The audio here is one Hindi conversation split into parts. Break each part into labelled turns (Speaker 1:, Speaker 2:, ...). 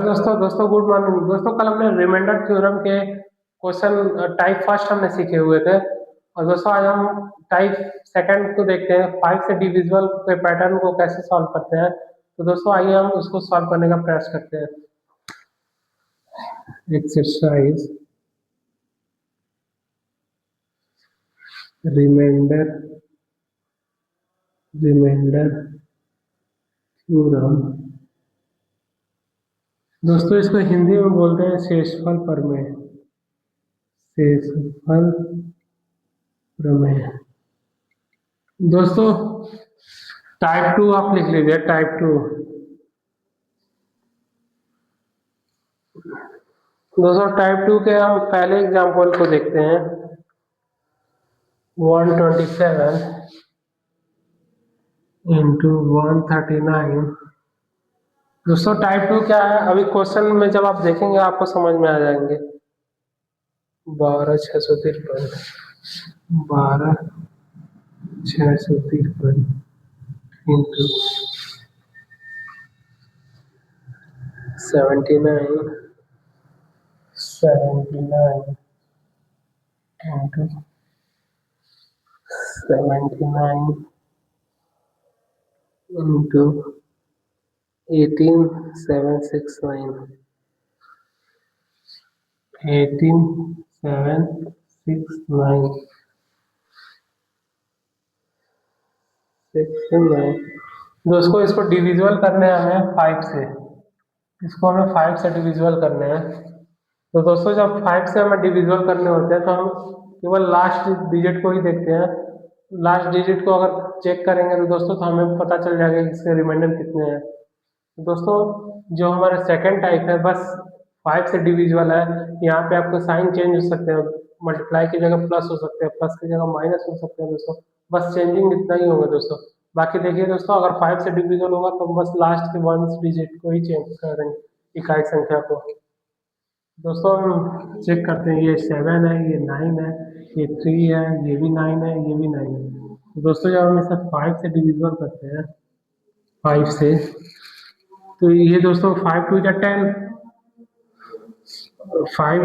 Speaker 1: दोस्तों गुड मॉर्निंग दोस्तों। कल हमने रिमाइंडर थ्योरम के क्वेश्चन टाइप फर्स्ट हमने सीखे हुए थे और दोस्तों आज हम टाइप सेकंड को देखते हैं, 5 से डिविजिबल के पैटर्न को कैसे सॉल्व करते हैं। तो दोस्तों आइए हम उसको सॉल्व करने का प्रयास करते हैं। एक्सरसाइज रिमाइंडर थ्योरम, दोस्तों इसको हिंदी में बोलते हैं शेषफल प्रमेय। शेषफल प्रमेय दोस्तों टाइप 2 आप लिख लीजिए। टाइप 2 दोस्तों टाइप 2 के हम पहले एग्जांपल को देखते हैं। 127 इंटू 139। दोस्तों टाइप 2 क्या है, अभी क्वेश्चन में जब आप देखेंगे आपको समझ में आ जाएंगे। 12,653 12,653 इंटू 79 इंटू 79 इंटू 18,769 दोस्तों इसको डिविजिबल करने हैं हमें 5 से। इसको हमें 5 से डिविजिबल करने हैं। तो दोस्तों जब 5 से हमें डिविजिबल करने होते हैं तो हम केवल लास्ट डिजिट को ही देखते हैं। लास्ट डिजिट को अगर चेक करेंगे तो दोस्तों तो हमें पता चल जाएगा कि इसके रिमाइंडर कितने हैं। तो दोस्तों जो हमारा सेकंड टाइप है बस 5 से डिविजिबल है। यहाँ पे आपको साइन चेंज हो सकते हैं, मल्टीप्लाई की जगह प्लस हो सकते हैं, प्लस की जगह माइनस हो सकते हैं दोस्तों। बस चेंजिंग इतना ही होगा दोस्तों। बाकी देखिए दोस्तों अगर 5 से डिविजिबल होगा तो बस लास्ट के 1 डिजिट को ही चेंज करेंगे, इकाई संख्या को। दोस्तों हम चेक करते हैं, ये 7 है, ये 9 है, ये 3 है, ये भी 9 है, ये भी 9 है। तो दोस्तों जब हम इसे 5 से डिविजिबल करते हैं 5 से, तो ये दोस्तों 5 2 जा 10, 5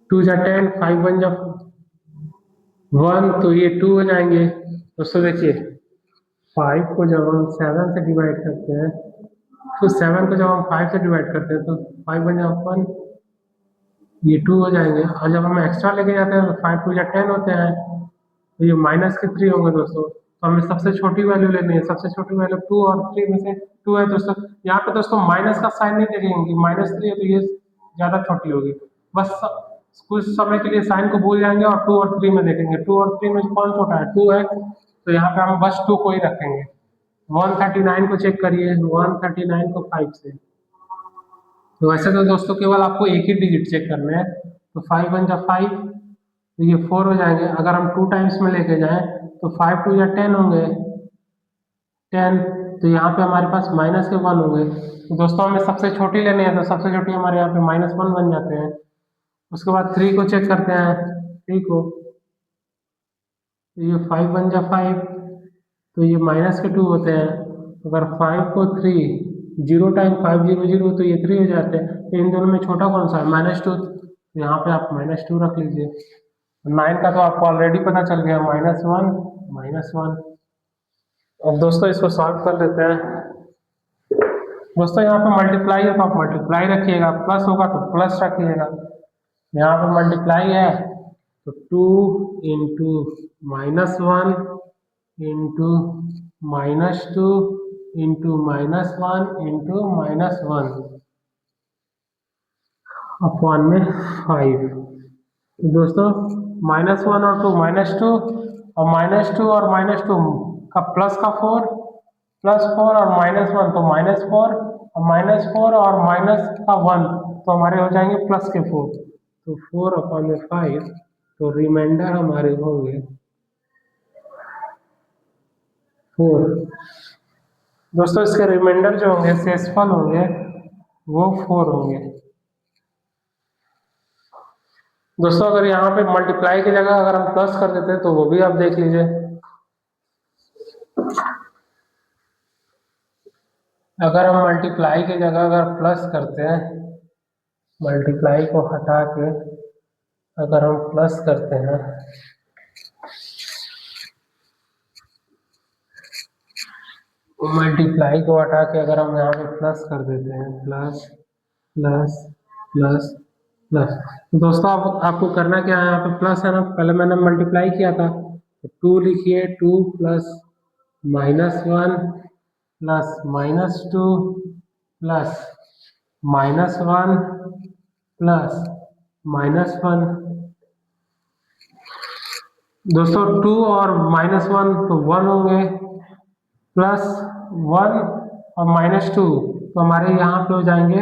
Speaker 1: 2 जा 10, 5 1 जा 1, तो ये 2 हो जाएंगे। दोस्तों देखिए 5 को जब हम 7 से डिवाइड करते हैं तो 7 को जब हम 5 से डिवाइड करते हैं तो 5 1 जा 1, ये 2 हो जाएंगे। और जब हम एक्स्ट्रा लेके जाते हैं तो 5 2 जा 10 होते हैं, तो ये माइनस के 3 होंगे दोस्तों। तो हमें सबसे छोटी वैल्यू लेनी है। सबसे छोटी वैल्यू 2 और 3 में से 2 है दोस्तों। यहाँ पे दोस्तों माइनस का साइन नहीं देखेंगे, -3 है तो ये ज्यादा छोटी होगी। बस कुछ समय के लिए साइन को भूल जाएंगे और 2 और 3 में देखेंगे। 2 और 3 में कौन छोटा है, 2 है, तो यहाँ पे हम बस 2 को ही रखेंगे। 139 को चेक करिए, 139 को 5 से। तो वैसे तो दोस्तों केवल आपको एक ही डिजिट चेक करने हैं। तो 5 1 जा 5, तो ये 4 हो जाएंगे। अगर हम 2 टाइम्स में लेके जाएं तो 5 2 या 10 होंगे, 10, तो यहाँ पे हमारे पास माइनस के 1 होंगे। तो दोस्तों हमें सबसे छोटी लेनी है, तो सबसे छोटी हमारे यहाँ पे -1 बन जाते हैं। उसके बाद 3 को चेक करते हैं, 3 को, तो ये 5 1 जा 5, तो ये माइनस के 2 होते हैं। अगर 5 को 3 0 टाइम 5 0 0, तो ये 3 हो जाते हैं। तो इन दोनों में छोटा कौन सा है, -2, तो यहाँ पे आप -2 रख लीजिए। 9 का तो आपको ऑलरेडी पता चल गया, -1। अब दोस्तों इसको सॉल्व कर लेते हैं। दोस्तों यहाँ पे मल्टीप्लाई है तो आप मल्टीप्लाई रखिएगा, प्लस होगा तो प्लस रखिएगा। यहाँ पे मल्टीप्लाई है तो 2 into -1 into -2 into -1 into -1 upon में 5। दोस्तों -1 और 2 -2, और -2 और -2 का प्लस का 4, +4 और -1 तो -4, और -4 और माइनस का 1 तो हमारे हो जाएंगे प्लस के 4, तो 4/5। तो रिमाइंडर हमारे होंगे 4। दोस्तों इसके रिमाइंडर जो होंगे, शेषफल होंगे, वो 4 होंगे। दोस्तों अगर यहाँ पे मल्टीप्लाई की जगह अगर हम प्लस कर देते हैं तो वो भी आप देख लीजिए। अगर हम मल्टीप्लाई की जगह अगर प्लस करते हैं, मल्टीप्लाई को हटा के अगर हम प्लस करते हैं, मल्टीप्लाई को हटा के अगर हम यहाँ पे प्लस कर देते हैं, प्लस प्लस प्लस प्लस, तो दोस्तों आपको करना क्या है, यहाँ पे प्लस है ना, पहले मैंने मल्टीप्लाई किया था, तो 2 लिखिए, 2 प्लस -1 प्लस -2 प्लस -1 प्लस -1। दोस्तों 2 और -1 तो 1 होंगे, प्लस 1 और -2 तो हमारे यहाँ पे हो जाएंगे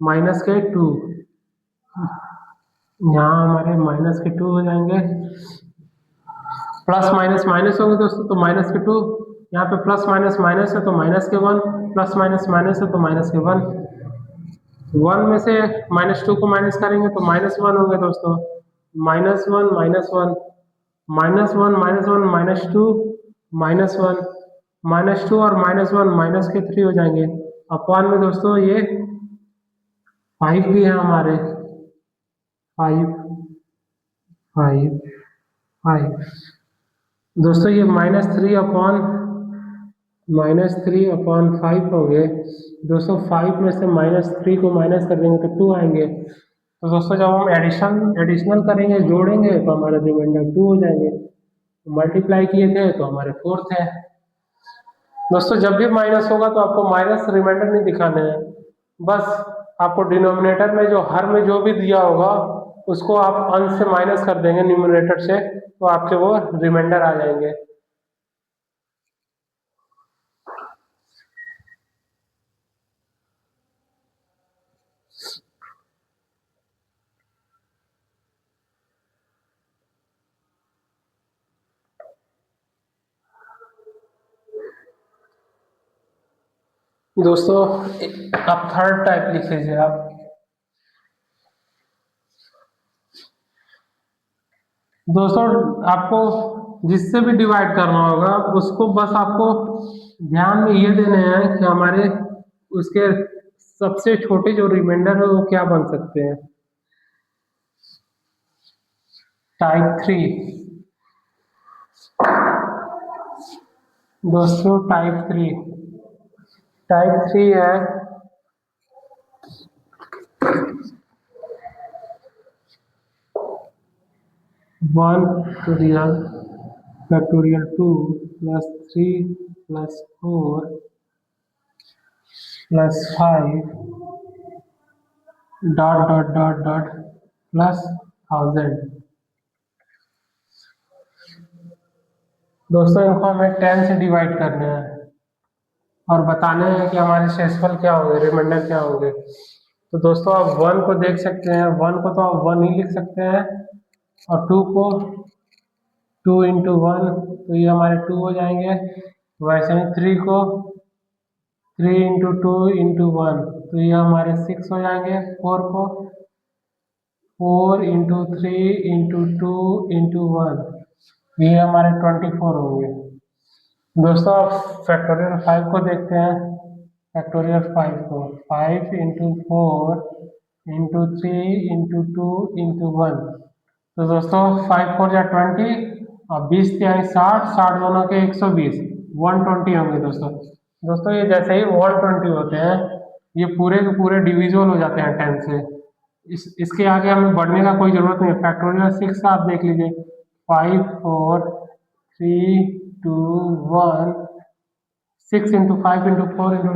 Speaker 1: माइनस के 2, यहाँ हमारे माइनस के 2 हो जाएंगे, प्लस माइनस माइनस होंगे दोस्तों, तो माइनस के 2, यहाँ पे प्लस माइनस माइनस है तो माइनस के 1, प्लस माइनस माइनस है तो माइनस के 1, 1 में से -2 को माइनस करेंगे तो -1 होंगे दोस्तों, -1 -1 -1 -1 -2 -1 -2 और -1 माइनस के 3 हो जाएंगे, अपॉन में दोस्तों ये 5 भी है हमारे, 5 5 5 दोस्तों ये -3/5 हो गए दोस्तों, 5 में से -3 को माइनस कर देंगे तो 2 आएंगे, तो दोस्तों जब हम एडिशनल करेंगे, जोड़ेंगे तो हमारे रिमाइंडर 2 हो जाएंगे, मल्टीप्लाई किए थे तो हमारे 4 थे। दोस्तों जब भी माइनस होगा तो आपको माइनस रिमाइंडर नहीं दिखाने हैं, बस आपको डिनोमिनेटर में जो हर में जो भी दिया होगा उसको आप अंश से माइनस कर देंगे न्यूमरेटर से, तो आपके वो रिमाइंडर आ जाएंगे। दोस्तों आप थर्ड टाइप लिख लीजिए आप, दोस्तों आपको जिससे भी डिवाइड करना होगा उसको बस आपको ध्यान में ये देने हैं कि हमारे उसके सबसे छोटे जो रिमाइंडर है वो क्या बन सकते हैं। टाइप 3 दोस्तों, टाइप 3 है 1 factorial 2 plus 3 plus 4 plus 5 dot dot dot dot plus 1000। दोस्तों इनको हमें 10 से डिवाइड करने हैं और बताने हैं कि हमारे शेषफल क्या होंगे, रिमाइंडर क्या होंगे। तो दोस्तों आप 1 को देख सकते हैं, 1 को तो आप 1 ही लिख सकते हैं, और 2 को 2 इंटू 1 तो ये हमारे 2 हो जाएंगे, वैसे ही 3 को 3 इंटू 2 इंटू 1 तो ये हमारे 6 हो जाएंगे, 4 को 4 इंटू 3 इंटू 2 इंटू 1 ये हमारे 24 होंगे। दोस्तों आप फैक्टोरियल 5 को देखते हैं, फैक्टोरियल 5 को 5 इंटू 4 इंटू 3 इंटू 2 इंटू 1 तो दोस्तों 5 4 जा 20 और 20 तिहाई 60, 60 दोनों के 120, 120 होंगे दोस्तों। दोस्तों ये जैसे ही 120 होते हैं ये पूरे के पूरे डिविजिबल हो जाते हैं 10 से, इसके आगे हमें बढ़ने का कोई जरूरत नहीं है। फैक्टोरियल 6 का आप देख लीजिए, 5 4 3 2 1 6 इंटू 5 इंटू 4 इंटू,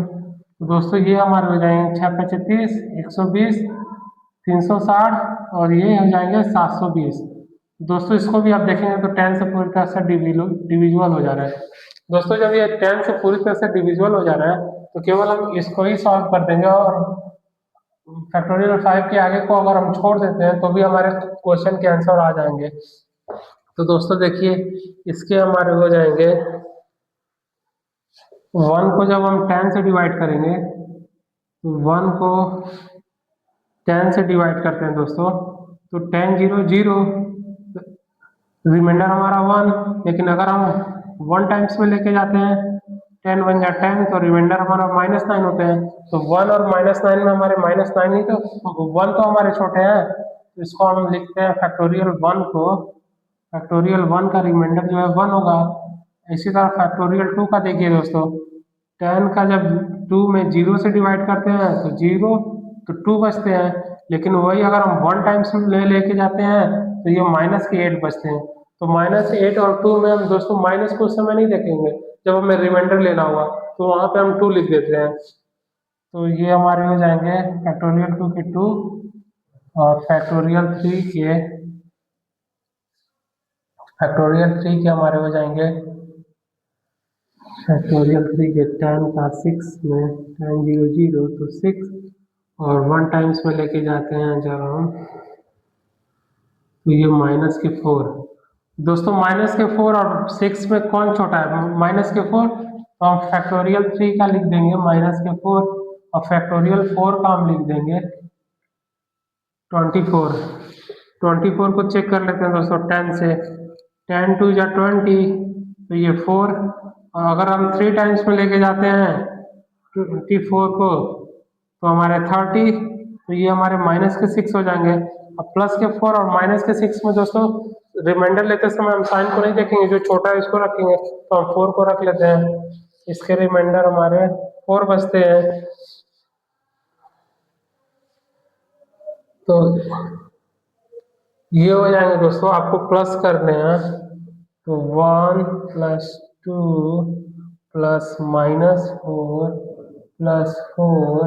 Speaker 1: दोस्तों ये हमारे हो जाएंगे 6 35 120 360 और ये हो जाएंगे 720। दोस्तों इसको भी आप देखेंगे तो 10 से पूरी तरह से डिविजुअल हो जा रहा है। दोस्तों जब ये 10 से पूरी तरह से डिविजुअल हो जा रहा है तो केवल हम इसको ही सॉल्व कर देंगे, और फैक्टोरियल 5 के आगे को अगर हम छोड़ देते हैं तो भी हमारे क्वेश्चन के आंसर आ जाएंगे। तो दोस्तों देखिए इसके हमारे हो जाएंगे, 1 को जब हम 10 से डिवाइड करेंगे तो 1 को 10 से डिवाइड करते हैं दोस्तों, तो 10 0 0 रिमाइंडर हमारा 1, लेकिन अगर हम 1 टाइम्स में लेके जाते हैं 10 बन जाए 10, तो रिमाइंडर हमारा -9 होते हैं। तो 1 और -9 में हमारे -9 ही तो 1 तो हमारे छोटे हैं, तो इसको हम लिखते हैं फैक्टोरियल 1 को। फैक्टोरियल 1 का रिमाइंडर जो है 1 होगा। इसी तरह फैक्टोरियल 2 का देखिए दोस्तों, 10 का जब 2 में 0 से डिवाइड करते हैं तो 0, तो 2 बचते हैं। लेकिन वही अगर हम 1 टाइम्स लेके जाते हैं तो ये -8 बचते हैं। तो -8 और 2 में हम दोस्तों माइनस को उस समय नहीं देखेंगे जब हमें रिमाइंडर लेना होगा, तो वहां पे हम 2 लिख देते हैं। तो ये हमारे हो जाएंगे फैक्टोरियल 2 के 2 और फैक्टोरियल 3 के हमारे हो जाएंगे फैक्टोरियल 3 के 10 का 6 में 10 0 0 तो 6, और 1 टाइम्स में लेके जाते हैं जब हम, तो ये -4। दोस्तों -4 और 6 में कौन छोटा है? -4, तो हम फैक्टोरियल 3 का लिख देंगे -4, और फैक्टोरियल 4 का हम लिख देंगे 24। 24 को चेक कर लेते हैं दोस्तों 10 से। 10 2 या 20, तो ये 4, और अगर हम 3 टाइम्स में लेके जाते हैं 24 को, तो हमारे 30, तो ये हमारे -6 हो जाएंगे। अब +4 और -6 में दोस्तों रिमाइंडर लेते समय हम साइन को नहीं देखेंगे, जो छोटा है इसको रखेंगे, तो हम 4 को रख लेते हैं। इसके रिमाइंडर हमारे 4 बचते हैं। तो ये हो जाएंगे दोस्तों, आपको प्लस करने हैं, तो 1 + 2 + -4 + 4,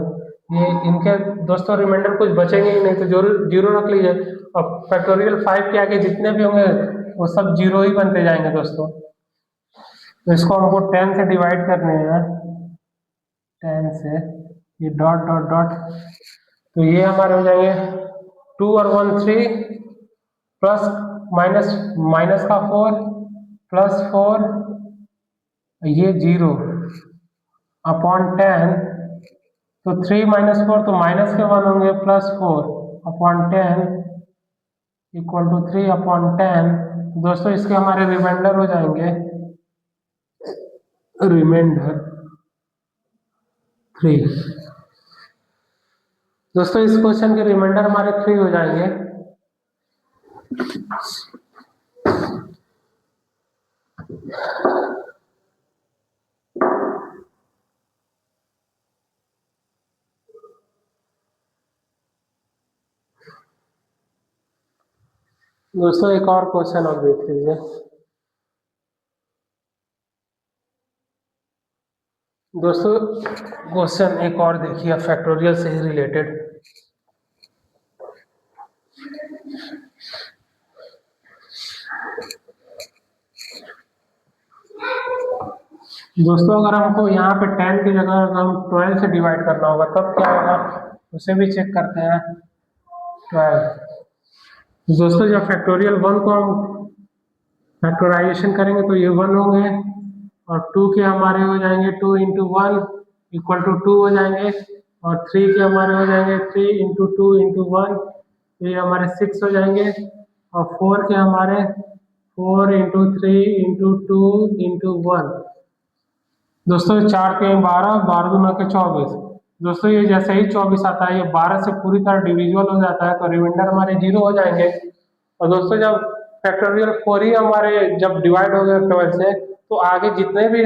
Speaker 1: ये इनके दोस्तों रिमाइंडर कुछ बचेंगे ही नहीं, तो जरूर 0 रख लीजिए। अब फैक्टोरियल 5 के आगे जितने भी होंगे वो सब 0 ही बनते जाएंगे दोस्तों। तो इसको हमको 10 से डिवाइड करने हैं, 10 से, ये डॉट डॉट डॉट, तो ये हमारे हो जाएंगे 2 और 1 3, प्लस माइनस का 4 +4, ये 0 अपॉन 10, तो 3 -4 तो माइनस के 1 होंगे, +4 अपॉन 10 = 3 अपॉन 10। दोस्तों इसके हमारे रिमाइंडर हो जाएंगे रिमाइंडर 3। दोस्तों इस क्वेश्चन के रिमाइंडर हमारे 3 हो जाएंगे। दोस्तों एक और क्वेश्चन आप देख लीजिए। दोस्तों क्वेश्चन एक और देखिए फैक्टोरियल से ही रिलेटेड। दोस्तों अगर हमको यहाँ पे 10 की जगह अगर हम 12 से डिवाइड करना होगा तब क्या होगा, उसे भी चेक करते हैं। 12 दोस्तों जब फैक्टोरियल 1 को हम फैक्टराइजेशन करेंगे तो ये 1 होंगे, और 2 के हमारे हो जाएंगे 2 × 1 = 2 हो जाएंगे, और 3 के हमारे हो जाएंगे 3 × 2 × 1, तो ये हमारे 6 हो जाएंगे, और 4 के हमारे 4 × 3 × 2 × 1। दोस्तों 4 के 12, 12 दूना के 24। दोस्तों ये जैसे ही 24 आता है ये 12 से पूरी तरह डिविजिबल हो जाता है, तो रिमाइंडर हमारे 0 हो जाएंगे। और दोस्तों जब फैक्टोरियल 4 ही हमारे जब डिवाइड हो गए 12 से, तो आगे जितने भी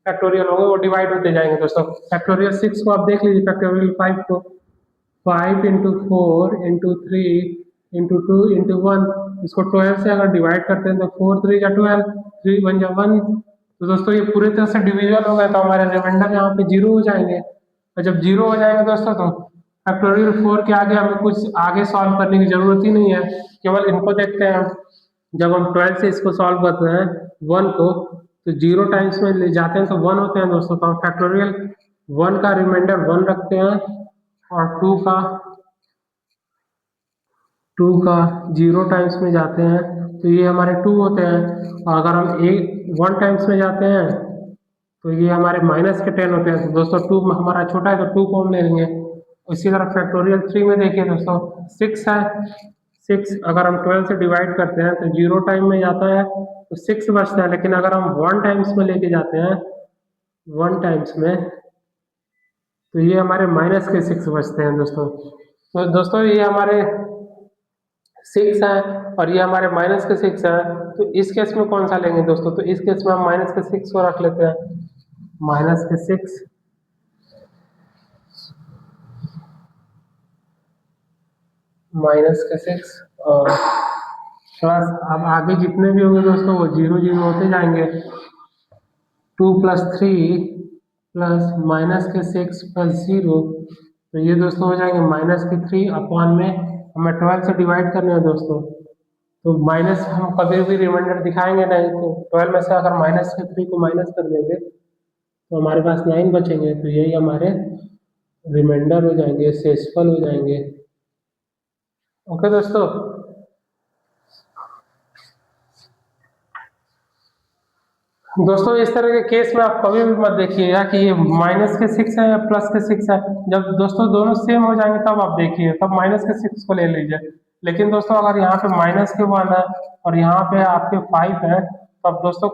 Speaker 1: फैक्टोरियल होंगे वो डिवाइड होते जाएंगे। दोस्तों फैक्टोरियल 6 को आप देख लीजिए, फैक्टोरियल 5 को 5 × 4 × 3 × 2 × 1, इसको 12 से अगर डिवाइड करते हैं तो 4 3 या 12, 3 1 या 1। तो दोस्तों ये पूरी तरह से डिविजन हो गया, तो हमारे रिमाइंडर यहाँ पे 0 हो जाएंगे। और जब 0 हो जाएंगे दोस्तों तो फैक्टोरियल 4 के आगे हमें कुछ आगे सॉल्व करने की जरूरत ही नहीं है, केवल इनको देखते हैं। जब हम 12 से इसको सॉल्व करते हैं 1 को, तो 0 टाइम्स में ले जाते हैं तो 1 होते हैं दोस्तों, तो हम फैक्टोरियल 1 का रिमाइंडर 1 रखते हैं, और 2 का 0 टाइम्स में जाते हैं तो ये हमारे 2 होते हैं, और अगर हम 1 टाइम्स में जाते हैं तो ये हमारे -10 होते हैं। तो दोस्तों 2 हमारा छोटा है तो 2 को हम ले लेंगे। इसी तरह फैक्टोरियल 3 में देखिए दोस्तों 6 है, 6 अगर हम 12 से डिवाइड करते हैं तो 0 टाइम में जाता है तो 6 बचता है, लेकिन अगर हम 1 टाइम्स में लेके जाते हैं 1 टाइम्स में, तो ये हमारे माइनस के 6 बचते हैं दोस्तों। तो दोस्तों ये हमारे 6 है और ये हमारे माइनस के 6 है, तो इस केस में कौन सा लेंगे दोस्तों? तो इस केस में हम माइनस के 6 को रख लेते हैं, माइनस के 6 माइनस के 6 और प्लस, अब आगे जितने भी होंगे दोस्तों वो जीरो जीरो होते जाएंगे। 2 प्लस 3 प्लस माइनस के 6 प्लस 0, तो ये दोस्तों हो जाएंगे माइनस के 3 अपॉन में हमें 12 से डिवाइड करने हैं दोस्तों। तो माइनस हम कभी भी रिमाइंडर दिखाएंगे नहीं, तो 12 में से अगर माइनस के 3 को माइनस कर देंगे तो हमारे पास 9 बचेंगे, तो यही हमारे रिमाइंडर हो जाएंगे, शेषफल हो जाएंगे। ओके दोस्तों, दोस्तों इस तरह के केस में आप कभी भी मत देखिएगा कि ये माइनस के 6 है या प्लस के 6 है। जब दोस्तों दोनों सेम हो जाएंगे तब आप देखिए, तब माइनस के 6 को ले लीजिए। लेकिन दोस्तों अगर यहाँ पे माइनस के 1 है और यहाँ पे आपके 5 है, तब दोस्तों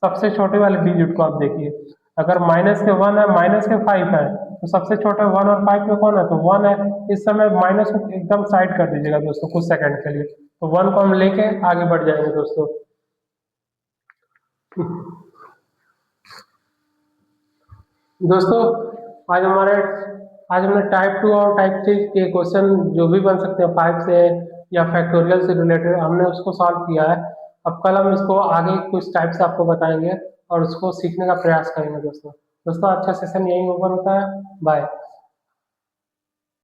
Speaker 1: सबसे छोटे वाले डिजिट को आप देखिए। अगर माइनस के 1 है, माइनस के 5 है, तो सबसे छोटे 1 और 5 में कौन है? तो 1 है। इस समय माइनस को एकदम साइड कर दीजिएगा दोस्तों कुछ सेकंड के लिए, तो 1 को हम लेके आगे बढ़ जाएंगे दोस्तों। दोस्तों आज हमारे आज हमने टाइप 2 और टाइप 3 के क्वेश्चन जो भी बन सकते हैं 5 से या फैक्टोरियल से रिलेटेड, हमने उसको सॉल्व किया है। अब कल हम इसको आगे कुछ टाइप से आपको बताएंगे और उसको सीखने का प्रयास करेंगे दोस्तों। दोस्तों आज का सेशन यही ओवर होता है, बाय।